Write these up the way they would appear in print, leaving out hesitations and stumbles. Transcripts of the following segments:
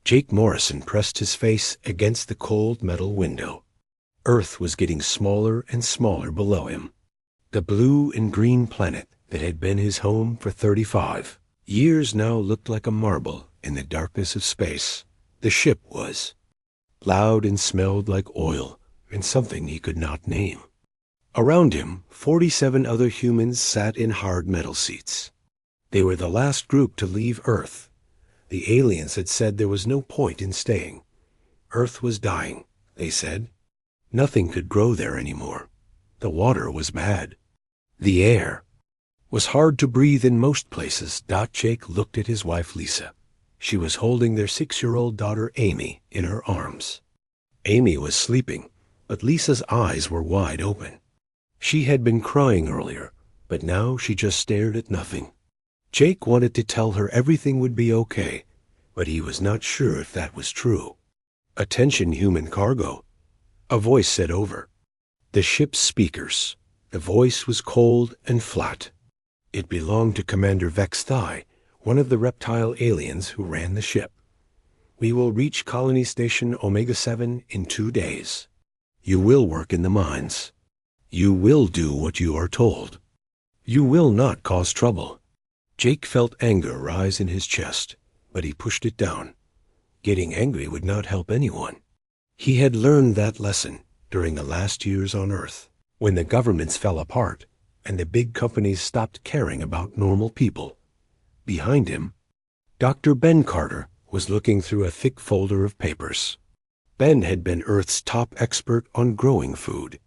Jake Morrison pressed his face against the cold metal window. Earth was getting smaller and smaller below him. The blue and green planet that had been his home for 35 years now looked like a marble in the darkness of space. The ship was loud and smelled like oil and something he could not name. Around him, 47 other humans sat in hard metal seats. They were the last group to leave Earth. The aliens had said there was no point in staying. Earth was dying, they said. Nothing could grow there anymore. The water was bad. The air was hard to breathe in most places. Jake looked at his wife Lisa. She was holding their 6-year-old daughter Amy in her arms. Amy was sleeping, but Lisa's eyes were wide open. She had been crying earlier, but now she just stared at nothing. Jake wanted to tell her everything would be okay, but he was not sure if that was true. "Attention, human cargo," a voice said over the ship's speakers. The voice was cold and flat. It belonged to Commander Vex Thai, one of the reptile aliens who ran the ship. "We will reach Colony Station Omega-7 in 2 days. You will work in the mines. You will do what you are told. You will not cause trouble." Jake felt anger rise in his chest, but he pushed it down. Getting angry would not help anyone. He had learned that lesson during the last years on Earth, when the governments fell apart and the big companies stopped caring about normal people. Behind him, Dr. Ben Carter was looking through a thick folder of papers. Ben had been Earth's top expert on growing food.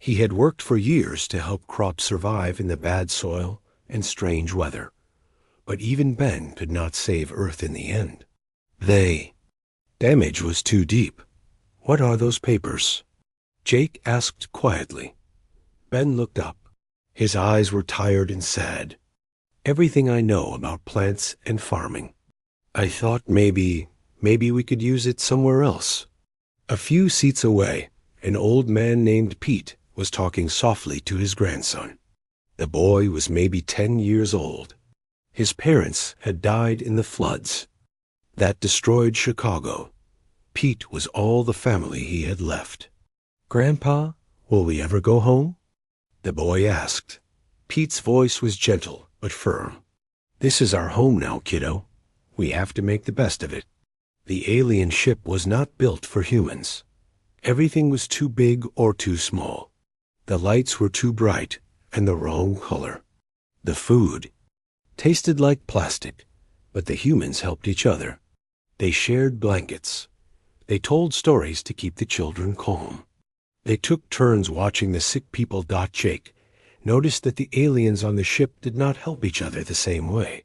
He had worked for years to help crops survive in the bad soil and strange weather. But even Ben could not save Earth in the end. Damage was too deep. "What are those papers?" Jake asked quietly. Ben looked up. His eyes were tired and sad. "Everything I know about plants and farming. I thought maybe we could use it somewhere else." A few seats away, an old man named Pete was talking softly to his grandson. The boy was maybe 10 years old. His parents had died in the floods that destroyed Chicago. Pete was all the family he had left. "Grandpa, will we ever go home?" the boy asked. Pete's voice was gentle but firm. "This is our home now, kiddo. We have to make the best of it." The alien ship was not built for humans. Everything was too big or too small. The lights were too bright and the wrong color. The food tasted like plastic, but the humans helped each other. They shared blankets. They told stories to keep the children calm. They took turns watching the sick people. Jake noticed that the aliens on the ship did not help each other the same way.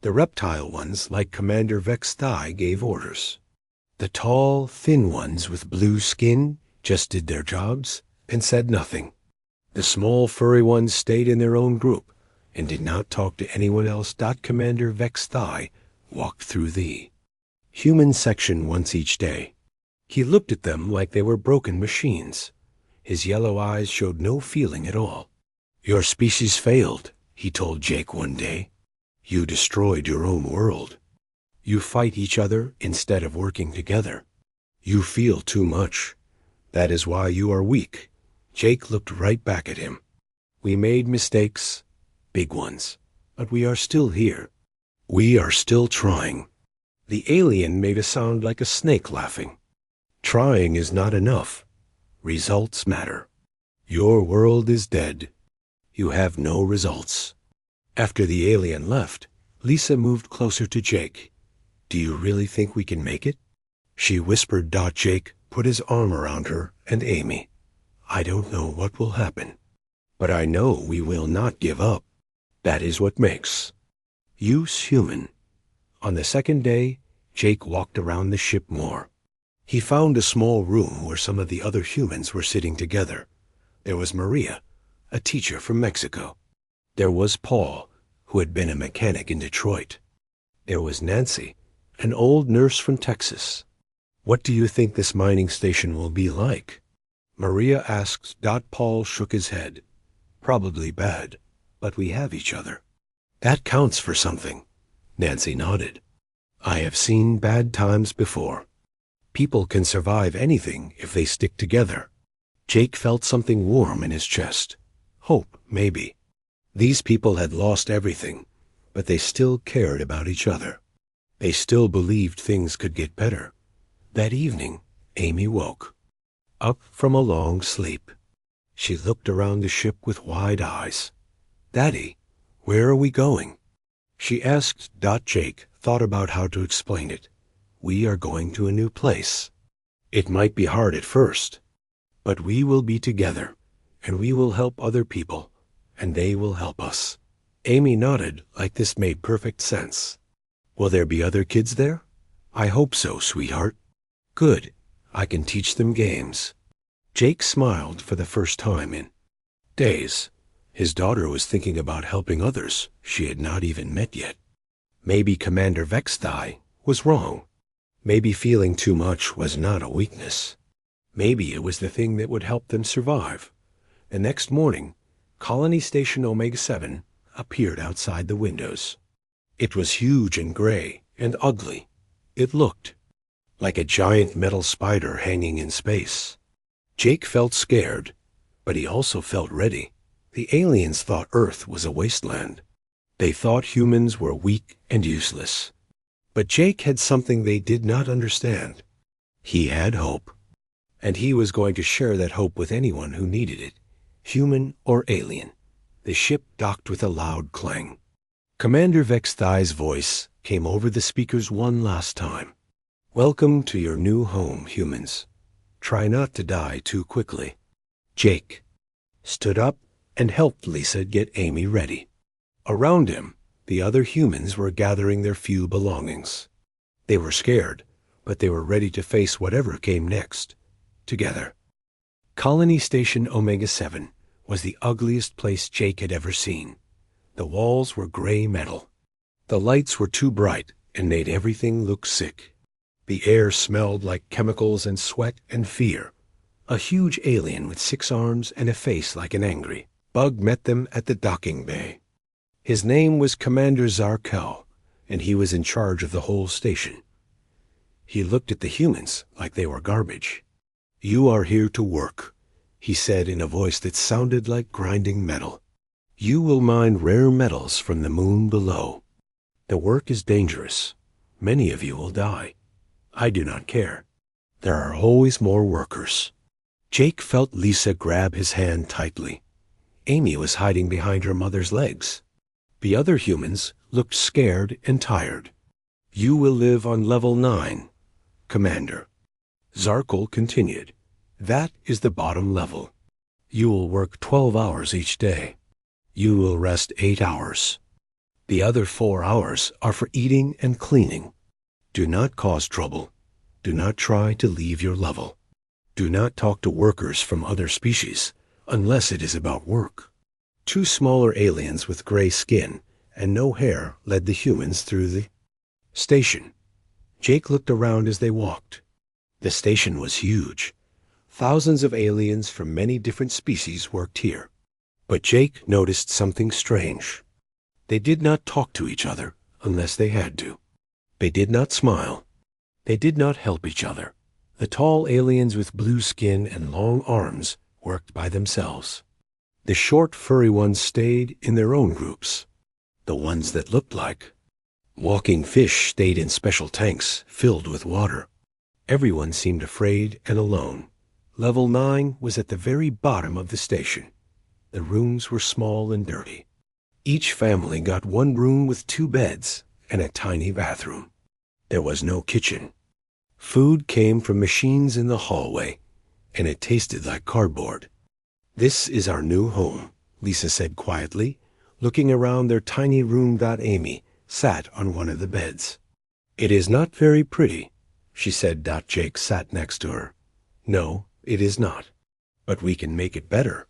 The reptile ones, like Commander Vex Thai, gave orders. The tall, thin ones with blue skin just did their jobs and said nothing. The small, furry ones stayed in their own group and did not talk to anyone else. Commander Vex Thai walked through the human section once each day. He looked at them like they were broken machines. His yellow eyes showed no feeling at all. "Your species failed," he told Jake one day. "You destroyed your own world. You fight each other instead of working together. You feel too much. That is why you are weak." Jake looked right back at him. "We made mistakes, big ones, but we are still here. We are still trying." The alien made a sound like a snake laughing. "Trying is not enough. Results matter. Your world is dead. You have no results." After the alien left, Lisa moved closer to Jake. "Do you really think we can make it?" she whispered. Jake put his arm around her and Amy. "I don't know what will happen, but I know we will not give up. That is what makes us human." On the second day, Jake walked around the ship more. He found a small room where some of the other humans were sitting together. There was Maria, a teacher from Mexico. There was Paul, who had been a mechanic in Detroit. There was Nancy, an old nurse from Texas. "What do you think this mining station will be like?" Maria asked. Paul shook his head. "Probably bad, but we have each other." "That counts for something." Nancy nodded. I have seen bad times before. People can survive anything if they stick together. Jake felt something warm in his chest. Hope, maybe. These people had lost everything, but they still cared about each other. They still believed things could get better. That evening, Amy woke, up from a long sleep. She looked around the ship with wide eyes. "Daddy, where are we going?" She asked. Jake thought about how to explain it. "We are going to a new place. It might be hard at first, but we will be together, and we will help other people, and they will help us." Amy nodded like this made perfect sense. "Will there be other kids there?" "I hope so, sweetheart." "Good. I can teach them games." Jake smiled for the first time in days. His daughter was thinking about helping others she had not even met yet. Maybe Commander Vexthai was wrong. Maybe feeling too much was not a weakness. Maybe it was the thing that would help them survive. The next morning, Colony Station Omega-7 appeared outside the windows. It was huge and gray and ugly. It looked like a giant metal spider hanging in space. Jake felt scared, but he also felt ready. The aliens thought Earth was a wasteland. They thought humans were weak and useless. But Jake had something they did not understand. He had hope, and he was going to share that hope with anyone who needed it, human or alien. The ship docked with a loud clang. Commander Vexthai's voice came over the speakers one last time. "Welcome to your new home, humans. Try not to die too quickly." Jake stood up and helped Lisa get Amy ready. Around him, the other humans were gathering their few belongings. They were scared, but they were ready to face whatever came next, together. Colony Station Omega-7 was the ugliest place Jake had ever seen. The walls were gray metal. The lights were too bright and made everything look sick. The air smelled like chemicals and sweat and fear. A huge alien with 6 arms and a face like an angry bug met them at the docking bay. His name was Commander Zarkel, and he was in charge of the whole station. He looked at the humans like they were garbage. "You are here to work," he said in a voice that sounded like grinding metal. "You will mine rare metals from the moon below. The work is dangerous. Many of you will die. I do not care. There are always more workers." Jake felt Lisa grab his hand tightly. Amy was hiding behind her mother's legs. The other humans looked scared and tired. "You will live on level 9, Commander." Zarkel continued. "That is the bottom level. You will work 12 hours each day. You will rest 8 hours. The other 4 hours are for eating and cleaning. Do not cause trouble. Do not try to leave your level. Do not talk to workers from other species unless it is about work." 2 smaller aliens with gray skin and no hair led the humans through the station. Jake looked around as they walked. The station was huge. Thousands of aliens from many different species worked here. But Jake noticed something strange. They did not talk to each other unless they had to. They did not smile. They did not help each other. The tall aliens with blue skin and long arms worked by themselves. The short, furry ones stayed in their own groups. The ones that looked like walking fish stayed in special tanks filled with water. Everyone seemed afraid and alone. Level 9 was at the very bottom of the station. The rooms were small and dirty. Each family got one room with 2 beds and a tiny bathroom. There was no kitchen. Food came from machines in the hallway, and it tasted like cardboard. "This is our new home," Lisa said quietly, looking around their tiny room. Amy sat on one of the beds. "It is not very pretty," she said. Jake sat next to her. "No, it is not. But we can make it better.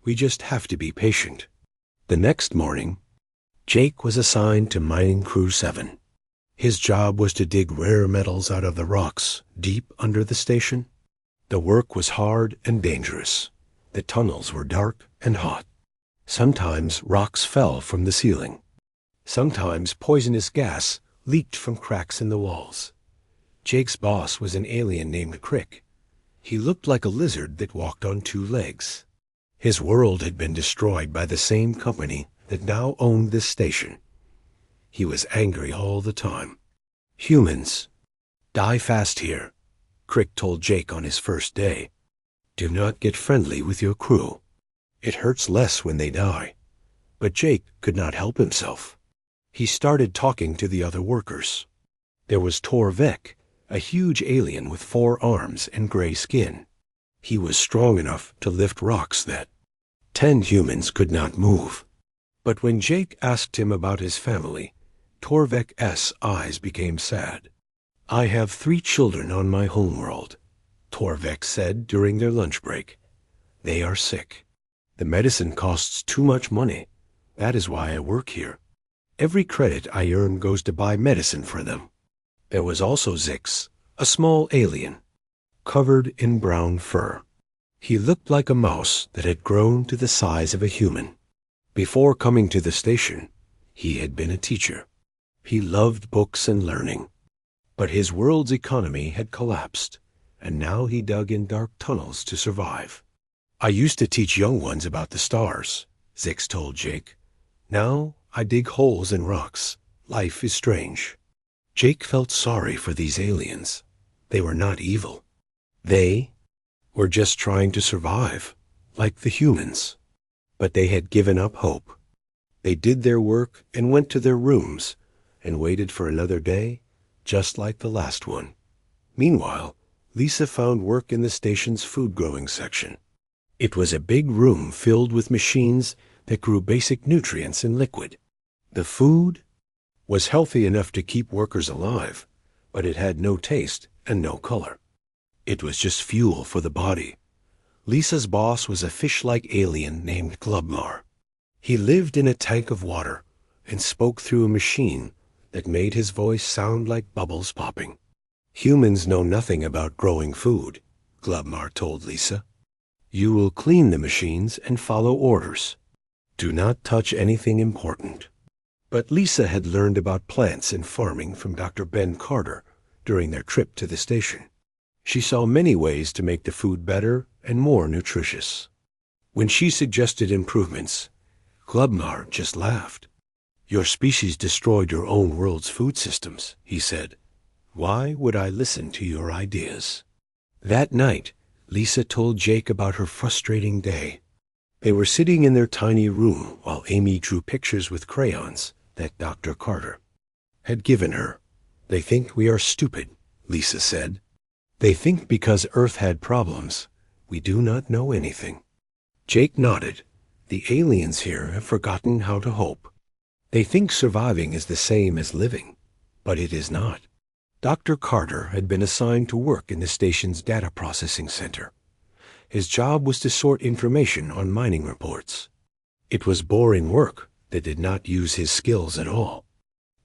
We just have to be patient." The next morning, Jake was assigned to Mining Crew 7. His job was to dig rare metals out of the rocks deep under the station. The work was hard and dangerous. The tunnels were dark and hot. Sometimes rocks fell from the ceiling. Sometimes poisonous gas leaked from cracks in the walls. Jake's boss was an alien named Crick. He looked like a lizard that walked on two legs. His world had been destroyed by the same company that now owned this station. He was angry all the time. "Humans, die fast here," Crick told Jake on his first day. "Do not get friendly with your crew. It hurts less when they die." But Jake could not help himself. He started talking to the other workers. There was Torvek, a huge alien with 4 arms and gray skin. He was strong enough to lift rocks that 10 humans could not move. But when Jake asked him about his family, Torvek's eyes became sad. "I have 3 children on my homeworld," Torvek said during their lunch break. "They are sick. The medicine costs too much money. That is why I work here. Every credit I earn goes to buy medicine for them." There was also Zix, a small alien, covered in brown fur. He looked like a mouse that had grown to the size of a human. Before coming to the station, he had been a teacher. He loved books and learning. But his world's economy had collapsed, and now he dug in dark tunnels to survive. "I used to teach young ones about the stars," Zix told Jake. "Now I dig holes in rocks. Life is strange." Jake felt sorry for these aliens. They were not evil. They were just trying to survive, like the humans. But they had given up hope. They did their work and went to their rooms and waited for another day, just like the last one. Meanwhile, Lisa found work in the station's food-growing section. It was a big room filled with machines that grew basic nutrients in liquid. The food was healthy enough to keep workers alive, but it had no taste and no color. It was just fuel for the body. Lisa's boss was a fish-like alien named Glubmar. He lived in a tank of water and spoke through a machine that made his voice sound like bubbles popping. "Humans know nothing about growing food," Glubmar told Lisa. "You will clean the machines and follow orders. Do not touch anything important." But Lisa had learned about plants and farming from Dr. Ben Carter during their trip to the station. She saw many ways to make the food better and more nutritious. When she suggested improvements, Glubmar just laughed. "Your species destroyed your own world's food systems," he said. "Why would I listen to your ideas?" That night, Lisa told Jake about her frustrating day. They were sitting in their tiny room while Amy drew pictures with crayons that Dr. Carter had given her. "They think we are stupid," Lisa said. "They think because Earth had problems, we do not know anything." Jake nodded. "The aliens here have forgotten how to hope. They think surviving is the same as living, but it is not." Dr. Carter had been assigned to work in the station's data processing center. His job was to sort information on mining reports. It was boring work that did not use his skills at all.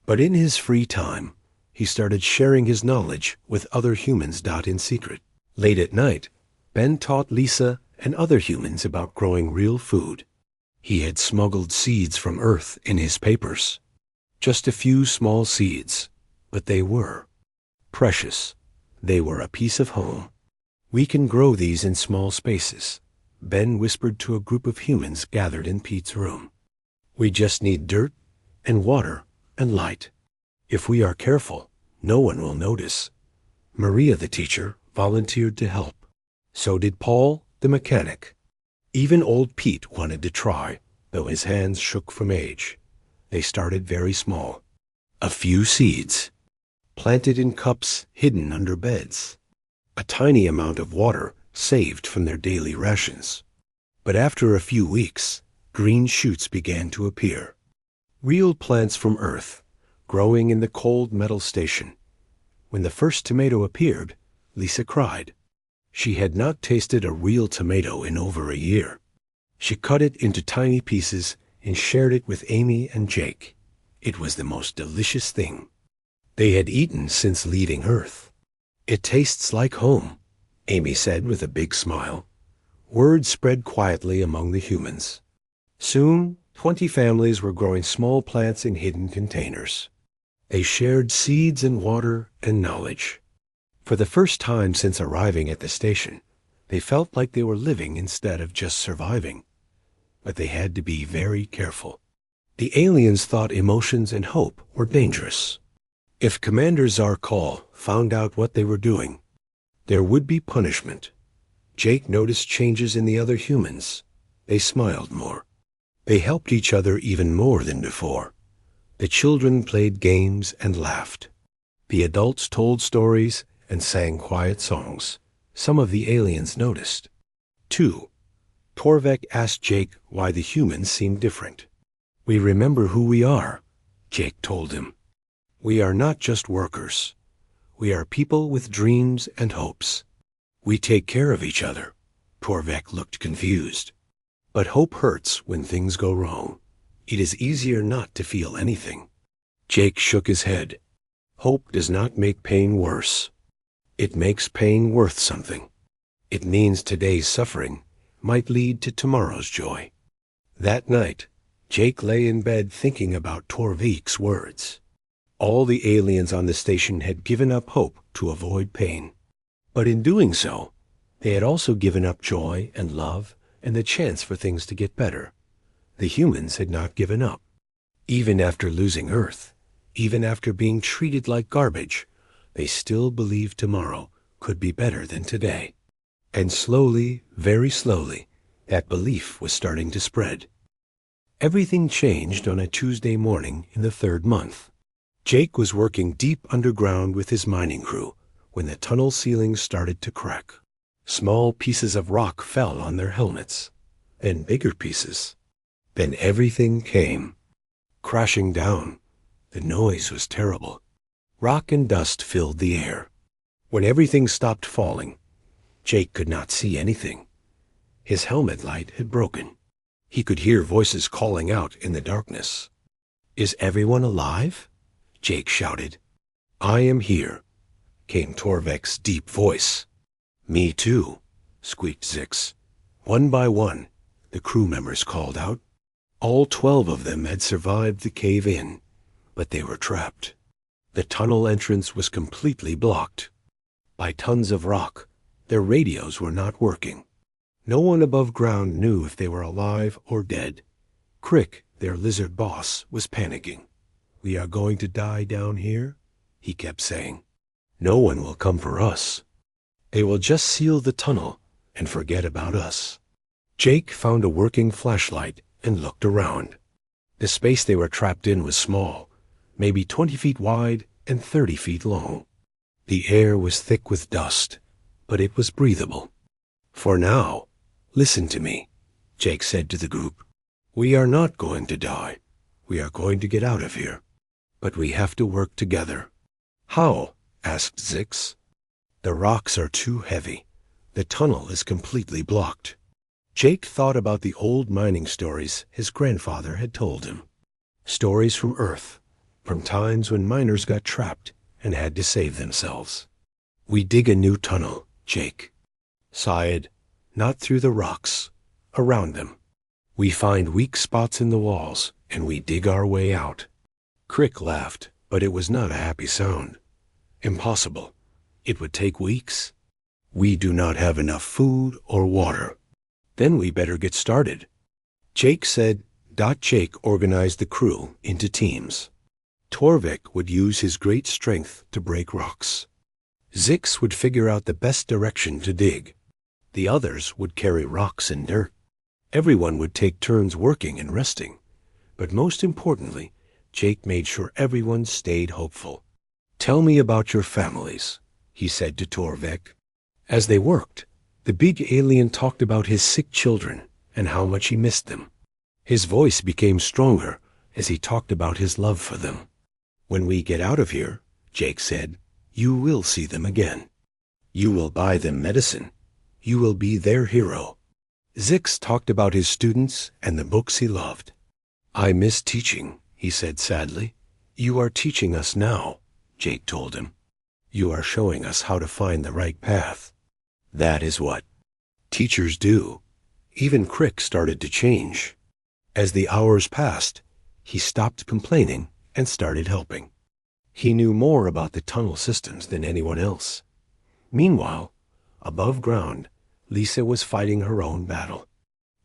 But in his free time, he started sharing his knowledge with other humans in secret. Late at night, Ben taught Lisa and other humans about growing real food. He had smuggled seeds from Earth in his papers. Just a few small seeds, but they were precious. They were a piece of home. "We can grow these in small spaces," Ben whispered to a group of humans gathered in Pete's room. "We just need dirt and water and light. If we are careful, no one will notice." Maria, the teacher, volunteered to help. So did Paul, the mechanic. Even old Pete wanted to try, though his hands shook from age. They started very small. A few seeds, planted in cups hidden under beds. A tiny amount of water saved from their daily rations. But after a few weeks, green shoots began to appear. Real plants from Earth, growing in the cold metal station. When the first tomato appeared, Lisa cried. She had not tasted a real tomato in over a year. She cut it into tiny pieces and shared it with Amy and Jake. It was the most delicious thing they had eaten since leaving Earth. "It tastes like home," Amy said with a big smile. Word spread quietly among the humans. Soon, 20 families were growing small plants in hidden containers. They shared seeds and water and knowledge. For the first time since arriving at the station, they felt like they were living instead of just surviving. But they had to be very careful. The aliens thought emotions and hope were dangerous. If Commander Zarkal found out what they were doing, there would be punishment. Jake noticed changes in the other humans. They smiled more. They helped each other even more than before. The children played games and laughed. The adults told stories and sang quiet songs. Some of the aliens noticed. 2. Torvek asked Jake why the humans seemed different. "We remember who we are," Jake told him. "We are not just workers. We are people with dreams and hopes. We take care of each other." Torvek looked confused. "But hope hurts when things go wrong. It is easier not to feel anything." Jake shook his head. "Hope does not make pain worse. It makes pain worth something. It means today's suffering might lead to tomorrow's joy." That night, Jake lay in bed thinking about Torvik's words. All the aliens on the station had given up hope to avoid pain. But in doing so, they had also given up joy and love and the chance for things to get better. The humans had not given up. Even after losing Earth, even after being treated like garbage, they still believed tomorrow could be better than today. And slowly, very slowly, that belief was starting to spread. Everything changed on a Tuesday morning in the 3rd month. Jake was working deep underground with his mining crew when the tunnel ceiling started to crack. Small pieces of rock fell on their helmets, then bigger pieces. Then everything came crashing down. The noise was terrible. Rock and dust filled the air. When everything stopped falling, Jake could not see anything. His helmet light had broken. He could hear voices calling out in the darkness. "Is everyone alive?" Jake shouted. "I am here," came Torvek's deep voice. "Me too," squeaked Zix. One by one, the crew members called out. All 12 of them had survived the cave-in, but they were trapped. The tunnel entrance was completely blocked by tons of rock. Their radios were not working. No one above ground knew if they were alive or dead. Crick, their lizard boss, was panicking. "We are going to die down here," he kept saying. "No one will come for us. They will just seal the tunnel and forget about us." Jake found a working flashlight and looked around. The space they were trapped in was small, maybe 20 feet wide and 30 feet long. The air was thick with dust, but it was breathable. "For now, listen to me," Jake said to the group. "We are not going to die. We are going to get out of here. But we have to work together." "How?" asked Zix. "The rocks are too heavy. The tunnel is completely blocked." Jake thought about the old mining stories his grandfather had told him. Stories from Earth, from times when miners got trapped and had to save themselves. "We dig a new tunnel," Jake sighed, "not through the rocks, around them. We find weak spots in the walls, and we dig our way out." Crick laughed, but it was not a happy sound. "Impossible. It would take weeks. We do not have enough food or water." "Then we better get started," Jake said. Jake organized the crew into teams. Torvik would use his great strength to break rocks. Zix would figure out the best direction to dig. The others would carry rocks and dirt. Everyone would take turns working and resting. But most importantly, Jake made sure everyone stayed hopeful. "Tell me about your families," he said to Torvik. As they worked, the big alien talked about his sick children and how much he missed them. His voice became stronger as he talked about his love for them. "When we get out of here," Jake said, "you will see them again. You will buy them medicine. You will be their hero." Zix talked about his students and the books he loved. "I miss teaching," he said sadly. "You are teaching us now," Jake told him. "You are showing us how to find the right path. That is what teachers do." Even Crick started to change. As the hours passed, he stopped complaining and started helping. He knew more about the tunnel systems than anyone else. Meanwhile, above ground, Lisa was fighting her own battle.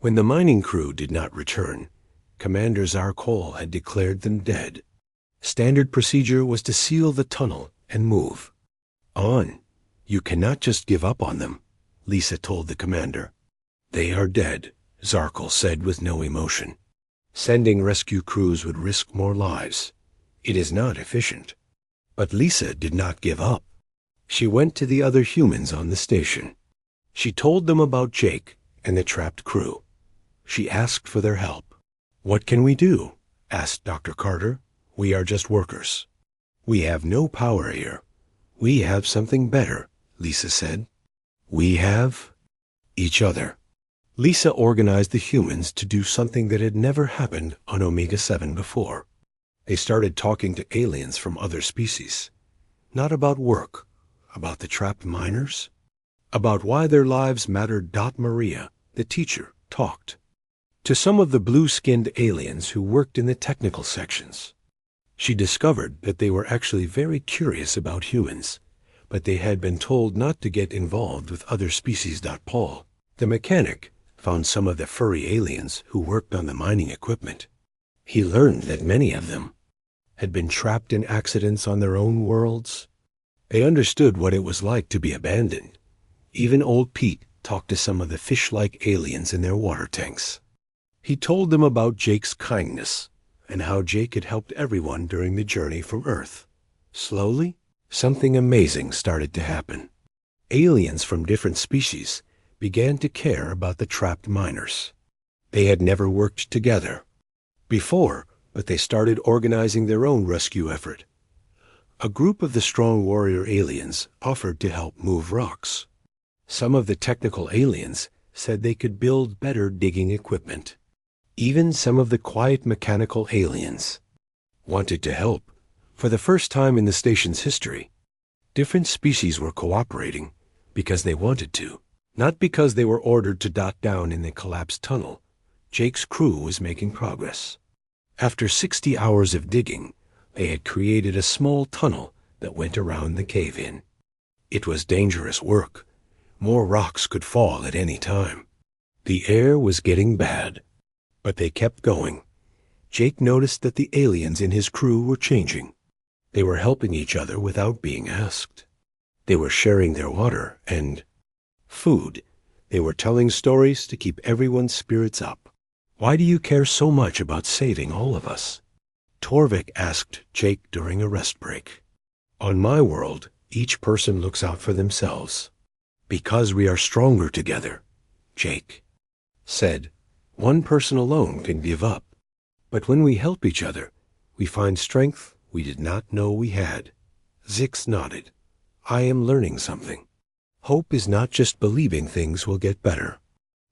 When the mining crew did not return, Commander Zarkol had declared them dead. Standard procedure was to seal the tunnel and move on. You cannot just give up on them, Lisa told the commander. They are dead, Zarkol said with no emotion. Sending rescue crews would risk more lives. It is not efficient. But Lisa did not give up. She went to the other humans on the station. She told them about Jake and the trapped crew. She asked for their help. "What can we do?" asked Dr. Carter. "We are just workers. We have no power here. We have something better," Lisa said. "We have each other." Lisa organized the humans to do something that had never happened on Omega-7 before. They started talking to aliens from other species. Not about work, about the trapped miners, about why their lives mattered. Maria, the teacher, talked to some of the blue-skinned aliens who worked in the technical sections. She discovered that they were actually very curious about humans, but they had been told not to get involved with other species. Paul, the mechanic, found some of the furry aliens who worked on the mining equipment. He learned that many of them had been trapped in accidents on their own worlds. They understood what it was like to be abandoned. Even old Pete talked to some of the fish-like aliens in their water tanks. He told them about Jake's kindness and how Jake had helped everyone during the journey from Earth. Slowly, something amazing started to happen. Aliens from different species began to care about the trapped miners. They had never worked together before, but they started organizing their own rescue effort. A group of the strong warrior aliens offered to help move rocks. Some of the technical aliens said they could build better digging equipment. Even some of the quiet mechanical aliens wanted to help. For the first time in the station's history, different species were cooperating because they wanted to, not because they were ordered to dot down in the collapsed tunnel. Jake's crew was making progress. After 60 hours of digging, they had created a small tunnel that went around the cave-in. It was dangerous work. More rocks could fall at any time. The air was getting bad, but they kept going. Jake noticed that the aliens in his crew were changing. They were helping each other without being asked. They were sharing their water and food. They were telling stories to keep everyone's spirits up. "Why do you care so much about saving all of us?" Torvik asked Jake during a rest break. "On my world, each person looks out for themselves. Because we are stronger together," Jake said. "One person alone can give up. But when we help each other, we find strength we did not know we had." Zix nodded. "I am learning something. Hope is not just believing things will get better.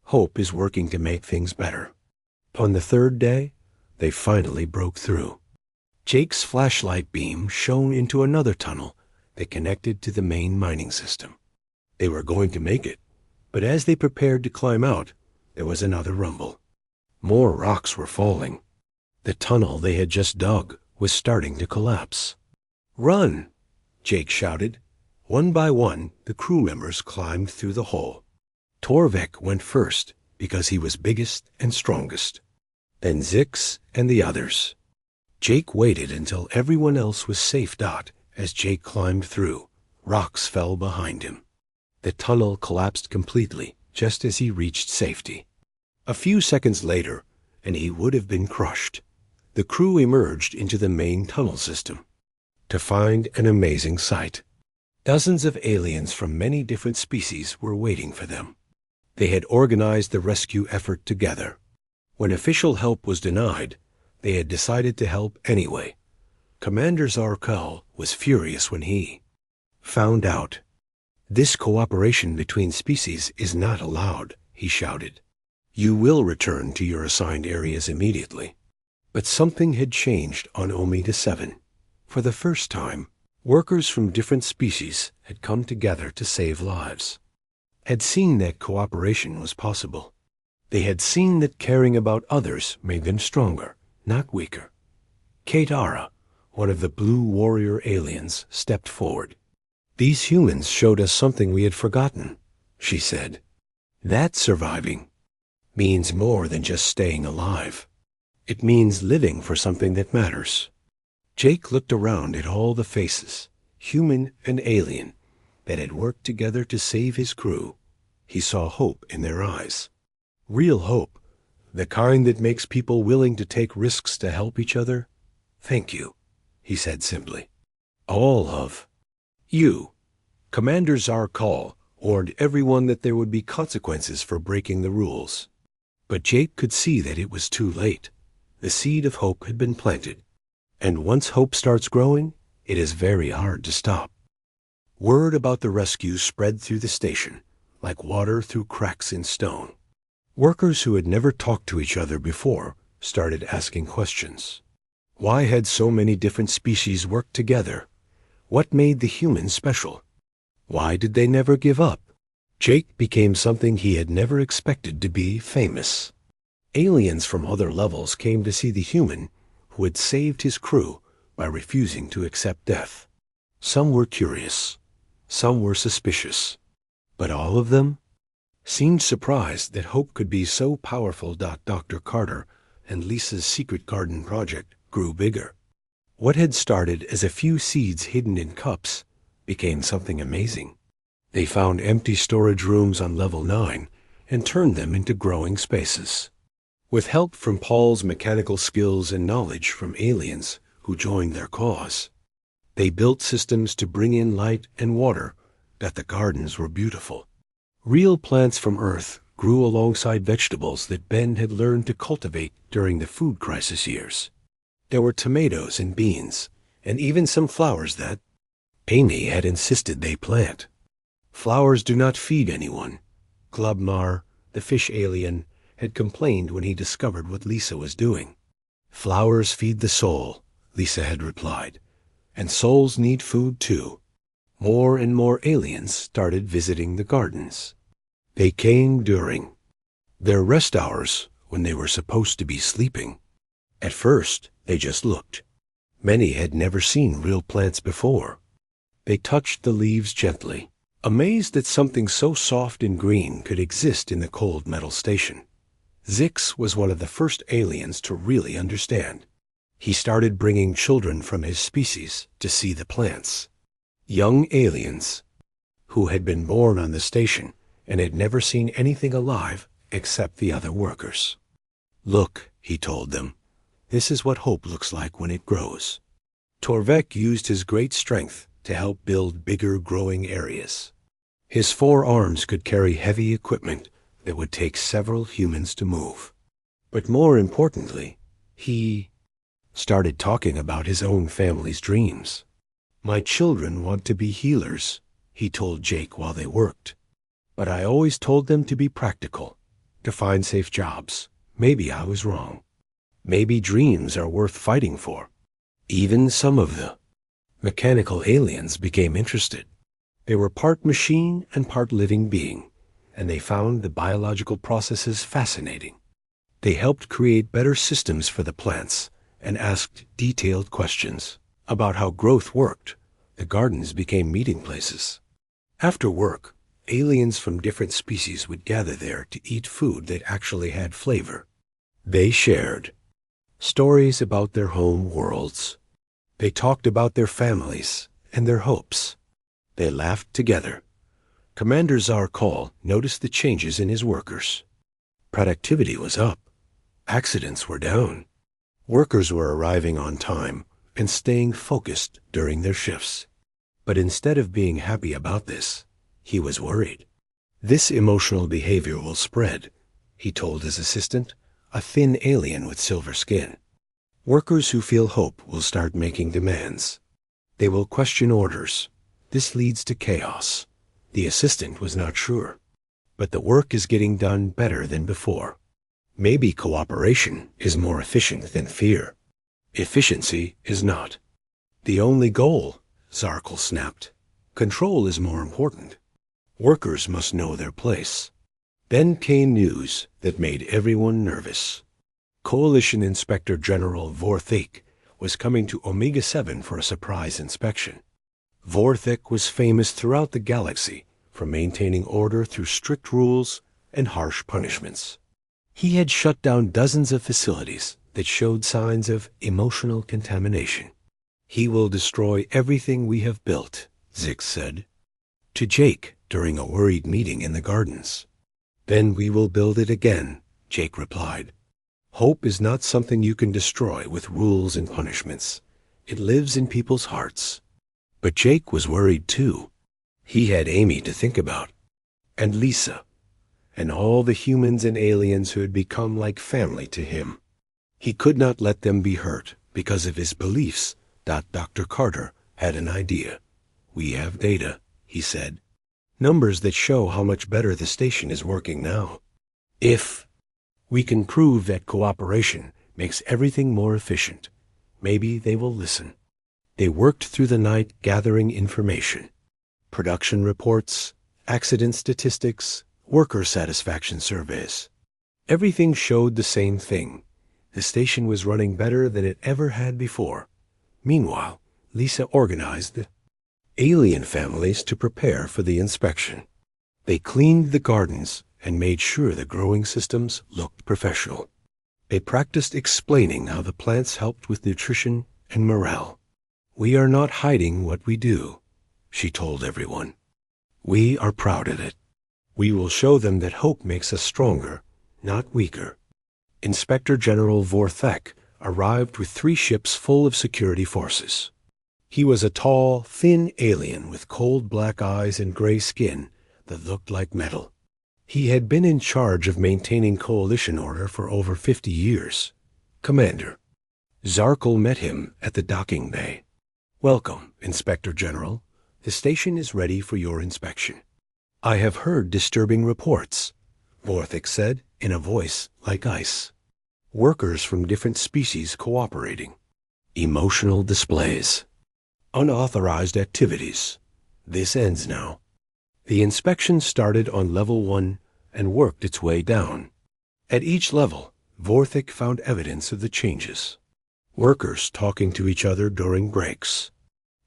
Hope is working to make things better." On the third day, they finally broke through. Jake's flashlight beam shone into another tunnel that connected to the main mining system. They were going to make it, but as they prepared to climb out, there was another rumble. More rocks were falling. The tunnel they had just dug was starting to collapse. "Run!" Jake shouted. One by one, the crew members climbed through the hole. Torvik went first because he was biggest and strongest. Then Zix and the others. Jake waited until everyone else was safe. As Jake climbed through, rocks fell behind him. The tunnel collapsed completely just as he reached safety. A few seconds later, and he would have been crushed. The crew emerged into the main tunnel system to find an amazing sight. Dozens of aliens from many different species were waiting for them. They had organized the rescue effort together. When official help was denied, they had decided to help anyway. Commander Zarkal was furious when he found out. "This cooperation between species is not allowed," he shouted. "You will return to your assigned areas immediately." But something had changed on Omega-7. For the first time, workers from different species had come together to save lives, had seen that cooperation was possible. They had seen that caring about others made them stronger, not weaker. Katara, one of the blue warrior aliens, stepped forward. "These humans showed us something we had forgotten," she said. "That surviving means more than just staying alive. It means living for something that matters." Jake looked around at all the faces, human and alien, that had worked together to save his crew. He saw hope in their eyes. Real hope, the kind that makes people willing to take risks to help each other. "Thank you," he said simply. "All of you." Commander Zarkal warned everyone that there would be consequences for breaking the rules. But Jake could see that it was too late. The seed of hope had been planted, and once hope starts growing, it is very hard to stop. Word about the rescue spread through the station, like water through cracks in stone. Workers who had never talked to each other before started asking questions. Why had so many different species worked together? What made the humans special? Why did they never give up? Jake became something he had never expected to be: famous. Aliens from other levels came to see the human who had saved his crew by refusing to accept death. Some were curious, some were suspicious, but all of them seemed surprised that hope could be so powerful. Dr. Carter and Lisa's secret garden project grew bigger. What had started as a few seeds hidden in cups became something amazing. They found empty storage rooms on level 9 and turned them into growing spaces. With help from Paul's mechanical skills and knowledge from aliens who joined their cause, they built systems to bring in light and water. That the gardens were beautiful. Real plants from Earth grew alongside vegetables that Ben had learned to cultivate during the food crisis years. There were tomatoes and beans, and even some flowers that Amy had insisted they plant. Flowers do not feed anyone. Glubmar, the fish alien, had complained when he discovered what Lisa was doing. "Flowers feed the soul," Lisa had replied, "and souls need food too." More and more aliens started visiting the gardens. They came during their rest hours when they were supposed to be sleeping. At first, they just looked. Many had never seen real plants before. They touched the leaves gently, amazed that something so soft and green could exist in the cold metal station. Zix was one of the first aliens to really understand. He started bringing children from his species to see the plants. Young aliens who had been born on the station and had never seen anything alive except the other workers. "Look," he told them, "this is what hope looks like when it grows." Torvek used his great strength to help build bigger growing areas. His 4 arms could carry heavy equipment that would take several humans to move. But more importantly, he started talking about his own family's dreams. "My children want to be healers," he told Jake while they worked. "But I always told them to be practical, to find safe jobs. Maybe I was wrong. Maybe dreams are worth fighting for." Even some of the mechanical aliens became interested. They were part machine and part living being, and they found the biological processes fascinating. They helped create better systems for the plants and asked detailed questions about how growth worked. The gardens became meeting places. After work, aliens from different species would gather there to eat food that actually had flavor. They shared stories about their home worlds. They talked about their families and their hopes. They laughed together. Commander Zarkal noticed the changes in his workers. Productivity was up. Accidents were down. Workers were arriving on time and staying focused during their shifts. But instead of being happy about this, he was worried. "This emotional behavior will spread," he told his assistant, a thin alien with silver skin. "Workers who feel hope will start making demands. They will question orders. This leads to chaos." The assistant was not sure. "But the work is getting done better than before. Maybe cooperation is more efficient than fear." "Efficiency is not the only goal," Zarkal snapped. "Control is more important. Workers must know their place." Then came news that made everyone nervous. Coalition Inspector General Vorthik was coming to Omega-7 for a surprise inspection. Vorthek was famous throughout the galaxy for maintaining order through strict rules and harsh punishments. He had shut down dozens of facilities that showed signs of emotional contamination. "He will destroy everything we have built," Zix said to Jake during a worried meeting in the gardens. "Then we will build it again," Jake replied. "Hope is not something you can destroy with rules and punishments. It lives in people's hearts." But Jake was worried too. He had Amy to think about, and Lisa, and all the humans and aliens who had become like family to him. He could not let them be hurt because of his beliefs. Dr. Carter had an idea. "We have data," he said. "Numbers that show how much better the station is working now. If we can prove that cooperation makes everything more efficient, maybe they will listen." They worked through the night gathering information. Production reports, accident statistics, worker satisfaction surveys. Everything showed the same thing. The station was running better than it ever had before. Meanwhile, Lisa organized the alien families to prepare for the inspection. They cleaned the gardens and made sure the growing systems looked professional. They practiced explaining how the plants helped with nutrition and morale. "We are not hiding what we do," she told everyone. "We are proud of it. We will show them that hope makes us stronger, not weaker." Inspector General Vorthek arrived with 3 ships full of security forces. He was a tall, thin alien with cold black eyes and gray skin that looked like metal. He had been in charge of maintaining coalition order for over 50 years. Commander Zarkle met him at the docking bay. "Welcome, Inspector General. The station is ready for your inspection." "I have heard disturbing reports," Vorthek said in a voice like ice. "Workers from different species cooperating. Emotional displays. Unauthorized activities. This ends now." The inspection started on level 1 and worked its way down. At each level, Vorthek found evidence of the changes. Workers talking to each other during breaks.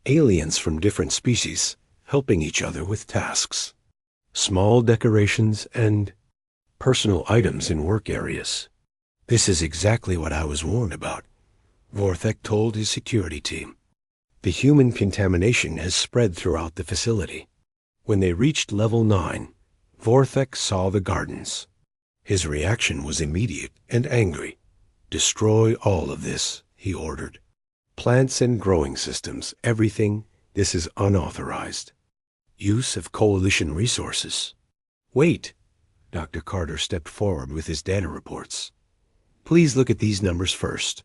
Aliens from different species helping each other with tasks. Small decorations and personal items in work areas. "This is exactly what I was warned about," Vorthek told his security team. "The human contamination has spread throughout the facility." When they reached level 9, Vorthek saw the gardens. His reaction was immediate and angry. "Destroy all of this," he ordered. "Plants and growing systems, everything. This is unauthorized. Use of coalition resources." "Wait." Dr. Carter stepped forward with his data reports. "Please look at these numbers first.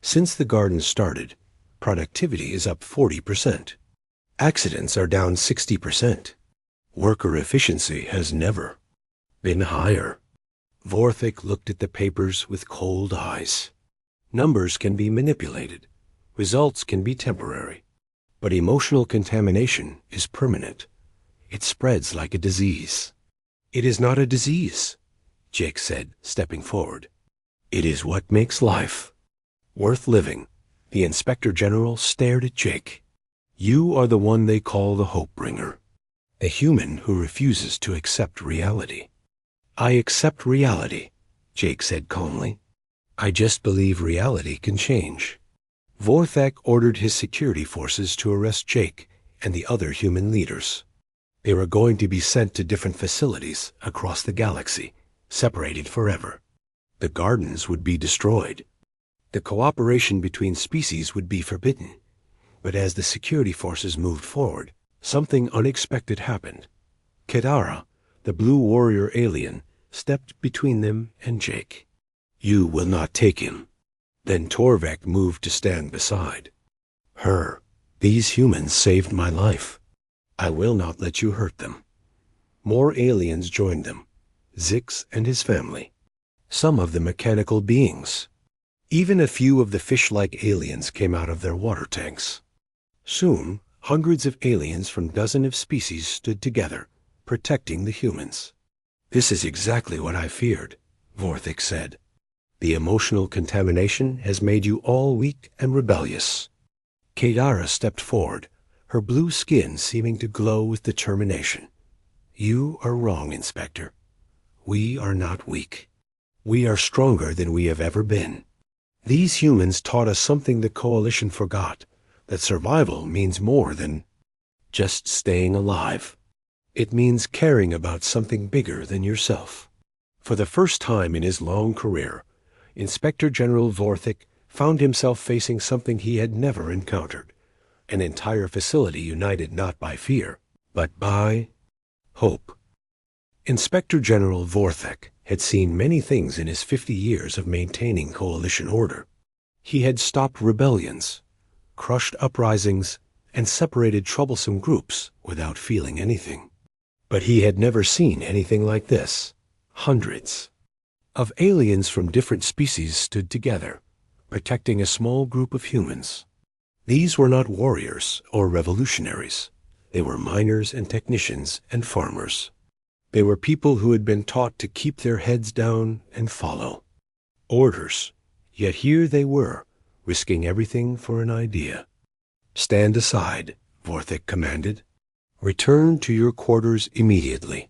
Since the garden started, productivity is up 40%. Accidents are down 60%. Worker efficiency has never been higher." Vorthek looked at the papers with cold eyes. "Numbers can be manipulated. Results can be temporary. But emotional contamination is permanent. It spreads like a disease." "It is not a disease," Jake said, stepping forward. "It is what makes life worth living." The Inspector General stared at Jake. "You are the one they call the Hope Bringer. A human who refuses to accept reality." "I accept reality," Jake said calmly. "I just believe reality can change." Vorthek ordered his security forces to arrest Jake and the other human leaders. They were going to be sent to different facilities across the galaxy, separated forever. The gardens would be destroyed. The cooperation between species would be forbidden. But as the security forces moved forward, something unexpected happened. Kedara, the blue warrior alien, stepped between them and Jake. "You will not take him." Then Torvek moved to stand beside her. "These humans saved my life. I will not let you hurt them." More aliens joined them, Zix and his family. Some of the mechanical beings. Even a few of the fish-like aliens came out of their water tanks. Soon, hundreds of aliens from dozens of species stood together, protecting the humans. "This is exactly what I feared," Vorthek said. The emotional contamination has made you all weak and rebellious. Kadara stepped forward, her blue skin seeming to glow with determination. You are wrong, Inspector. We are not weak. We are stronger than we have ever been. These humans taught us something the Coalition forgot, that survival means more than just staying alive. It means caring about something bigger than yourself. For the first time in his long career, Inspector General Vorthik found himself facing something he had never encountered, an entire facility united not by fear, but by hope. Inspector General Vorthik had seen many things in his 50 years of maintaining Coalition order. He had stopped rebellions, crushed uprisings, and separated troublesome groups without feeling anything. But he had never seen anything like this. Hundreds of aliens from different species stood together, protecting a small group of humans. These were not warriors or revolutionaries. They were miners and technicians and farmers. They were people who had been taught to keep their heads down and follow orders. Yet here they were, risking everything for an idea. Stand aside, Vorthik commanded. Return to your quarters immediately.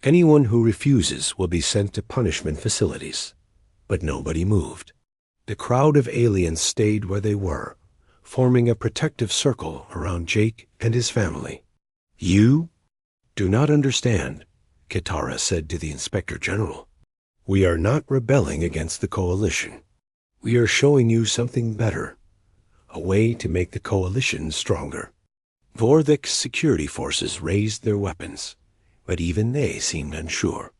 Anyone who refuses will be sent to punishment facilities. But nobody moved. The crowd of aliens stayed where they were, forming a protective circle around Jake and his family. You do not understand, Kitara said to the Inspector General. We are not rebelling against the Coalition. We are showing you something better, a way to make the Coalition stronger. Vorthik's security forces raised their weapons, but even they seemed unsure.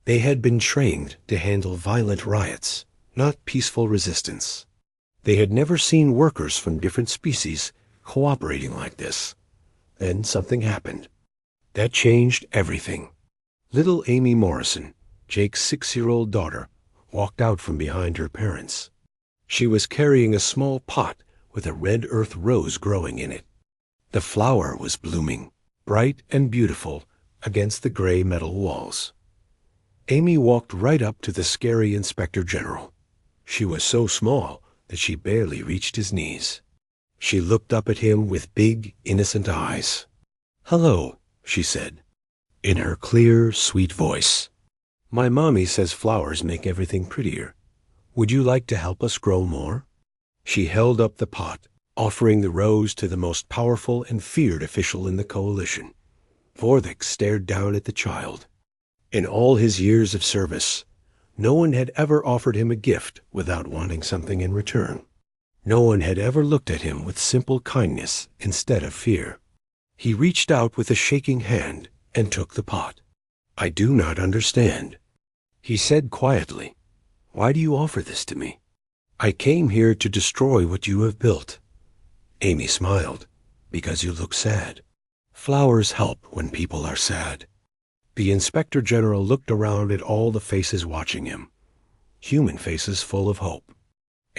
They had been trained to handle violent riots, not peaceful resistance. They had never seen workers from different species cooperating like this. Then something happened. That changed everything. Little Amy Morrison, Jake's 6-year-old daughter, walked out from behind her parents. She was carrying a small pot with a red earth rose growing in it. The flower was blooming, bright and beautiful, against the gray metal walls. Amy walked right up to the scary Inspector General. She was so small that she barely reached his knees. She looked up at him with big, innocent eyes. "Hello," she said, in her clear, sweet voice. "My mommy says flowers make everything prettier. Would you like to help us grow more?" She held up the pot, offering the rose to the most powerful and feared official in the Coalition. Vorthik stared down at the child. In all his years of service, no one had ever offered him a gift without wanting something in return. No one had ever looked at him with simple kindness instead of fear. He reached out with a shaking hand and took the pot. "I do not understand," he said quietly. "Why do you offer this to me?" "I came here to destroy what you have built." Amy smiled. "Because you look sad. Flowers help when people are sad." The Inspector General looked around at all the faces watching him. Human faces full of hope.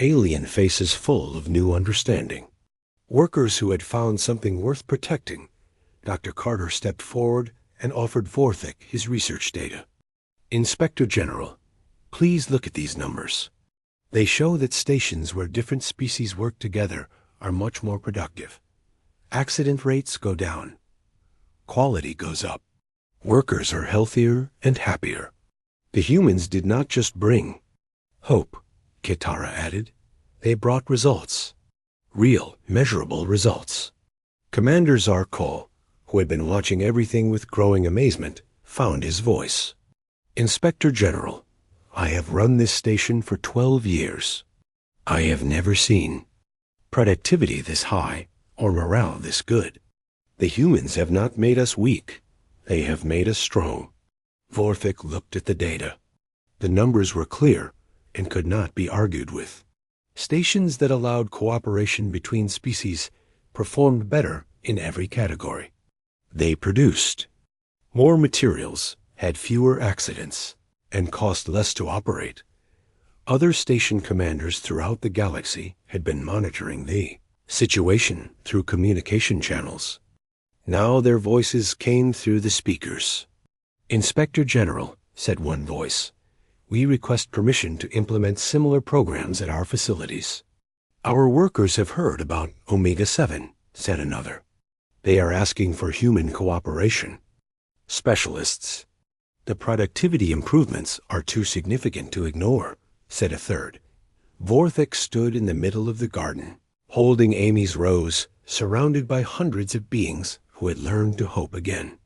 Alien faces full of new understanding. Workers who had found something worth protecting. Dr. Carter stepped forward and offered Vorthik his research data. "Inspector General, please look at these numbers. They show that stations where different species work together are much more productive. Accident rates go down. Quality goes up. Workers are healthier and happier." The humans did not just bring hope, Kitara added. They brought results. Real, measurable results. Commander Zarkol, who had been watching everything with growing amazement, found his voice. "Inspector General, I have run this station for 12 years. I have never seen productivity this high or morale this good. The humans have not made us weak. They have made us strong." Vorthik looked at the data. The numbers were clear and could not be argued with. Stations that allowed cooperation between species performed better in every category. They produced more materials, had fewer accidents, and cost less to operate. Other station commanders throughout the galaxy had been monitoring the situation through communication channels. Now their voices came through the speakers. "Inspector General," said one voice, We request permission to implement similar programs at our facilities. Our workers have heard about Omega-7, said another. They are asking for human cooperation. Specialists. The productivity improvements are too significant to ignore, said a third. Vorthik stood in the middle of the garden, holding Amy's rose, surrounded by hundreds of beings who had learned to hope again.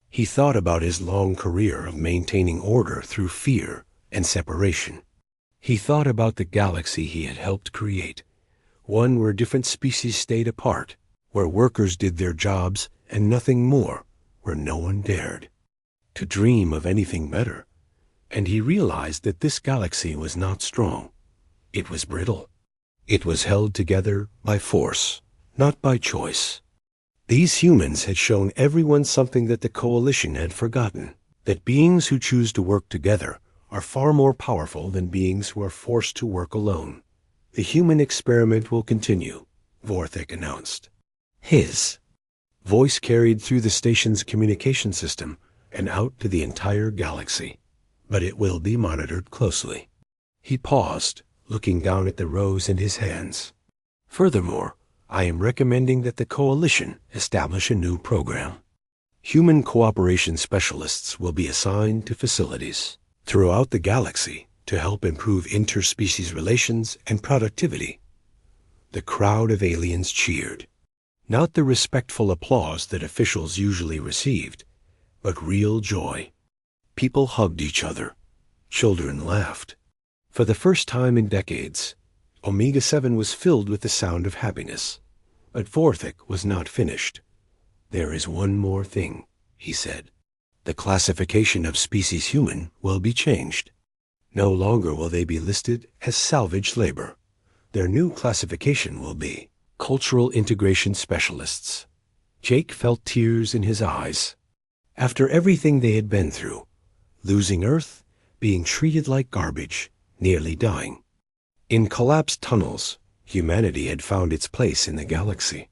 He thought about his long career of maintaining order through fear and separation. He thought about the galaxy he had helped create, one where different species stayed apart, where workers did their jobs and nothing more, where no one dared to dream of anything better. And he realized that this galaxy was not strong. It was brittle. It was held together by force, not by choice. These humans had shown everyone something that the Coalition had forgotten, that beings who choose to work together are far more powerful than beings who are forced to work alone. The human experiment will continue, Vorthik announced. His voice carried through the station's communication system and out to the entire galaxy, but it will be monitored closely. He paused, looking down at the rose in his hands. Furthermore, I am recommending that the Coalition establish a new program. Human cooperation specialists will be assigned to facilities throughout the galaxy to help improve interspecies relations and productivity. The crowd of aliens cheered, not the respectful applause that officials usually received, but real joy. People hugged each other. Children laughed. For the first time in decades, Omega-7 was filled with the sound of happiness. But Vorthik was not finished. There is one more thing, he said. The classification of species human will be changed. No longer will they be listed as salvage labor. Their new classification will be cultural integration specialists. Jake felt tears in his eyes. After everything they had been through, losing Earth, being treated like garbage, nearly dying. In collapsed tunnels, humanity had found its place in the galaxy.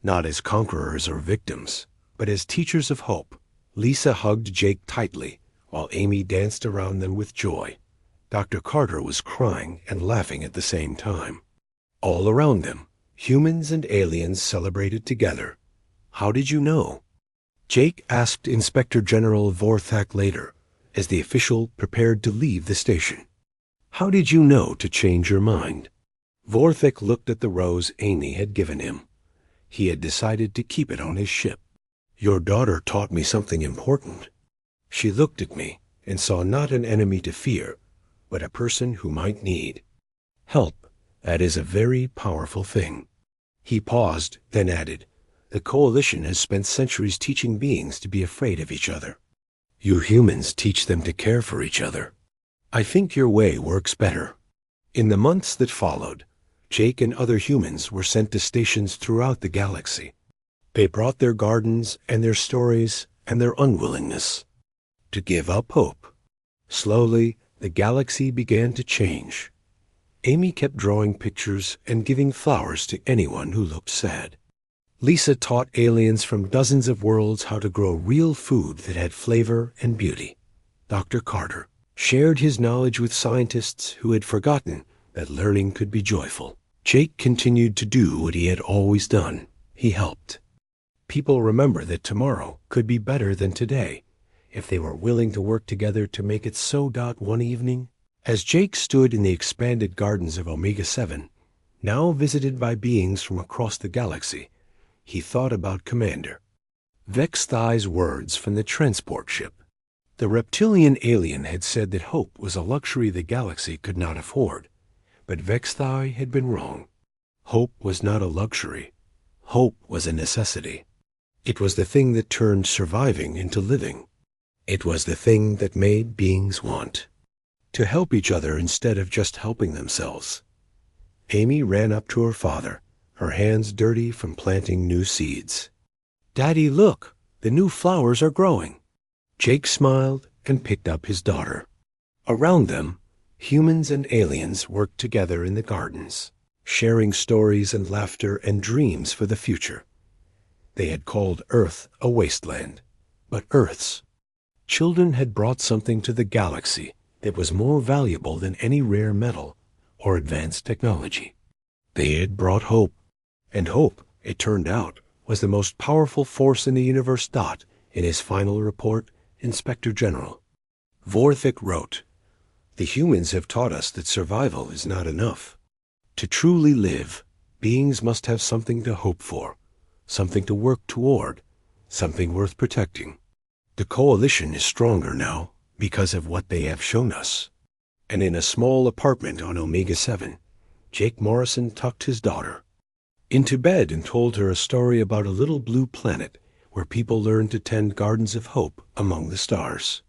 Not as conquerors or victims, but as teachers of hope. Lisa hugged Jake tightly, while Amy danced around them with joy. Dr. Carter was crying and laughing at the same time. All around them, humans and aliens celebrated together. How did you know? Jake asked Inspector General Vorthak later, as the official prepared to leave the station. How did you know to change your mind? Vorthik looked at the rose Amy had given him. He had decided to keep it on his ship. Your daughter taught me something important. She looked at me and saw not an enemy to fear, but a person who might need help. That is a very powerful thing. He paused, then added, the Coalition has spent centuries teaching beings to be afraid of each other. You humans teach them to care for each other. I think your way works better. In the months that followed, Jake and other humans were sent to stations throughout the galaxy. They brought their gardens and their stories and their unwillingness to give up hope. Slowly, the galaxy began to change. Amy kept drawing pictures and giving flowers to anyone who looked sad. Lisa taught aliens from dozens of worlds how to grow real food that had flavor and beauty. Dr. Carter shared his knowledge with scientists who had forgotten that learning could be joyful. Jake continued to do what he had always done. He helped. People remember that tomorrow could be better than today if they were willing to work together to make it so. One evening, as Jake stood in the expanded gardens of Omega-7, now visited by beings from across the galaxy, he thought about Commander Vexthai's words from the transport ship. The reptilian alien had said that hope was a luxury the galaxy could not afford, but Vexthai had been wrong. Hope was not a luxury. Hope was a necessity. It was the thing that turned surviving into living. It was the thing that made beings want to help each other instead of just helping themselves. Amy ran up to her father, her hands dirty from planting new seeds. Daddy, look, the new flowers are growing. Jake smiled and picked up his daughter. Around them, humans and aliens worked together in the gardens, sharing stories and laughter and dreams for the future. They had called Earth a wasteland, but Earth's children had brought something to the galaxy that was more valuable than any rare metal or advanced technology. They had brought hope, and hope, it turned out, was the most powerful force in the universe. In his final report, Inspector General Vorthik wrote, "The humans have taught us that survival is not enough. To truly live, beings must have something to hope for, something to work toward, something worth protecting. The coalition is stronger now because of what they have shown us." And in a small apartment on Omega 7, Jake Morrison tucked his daughter into bed and told her a story about a little blue planet where people learn to tend gardens of hope among the stars.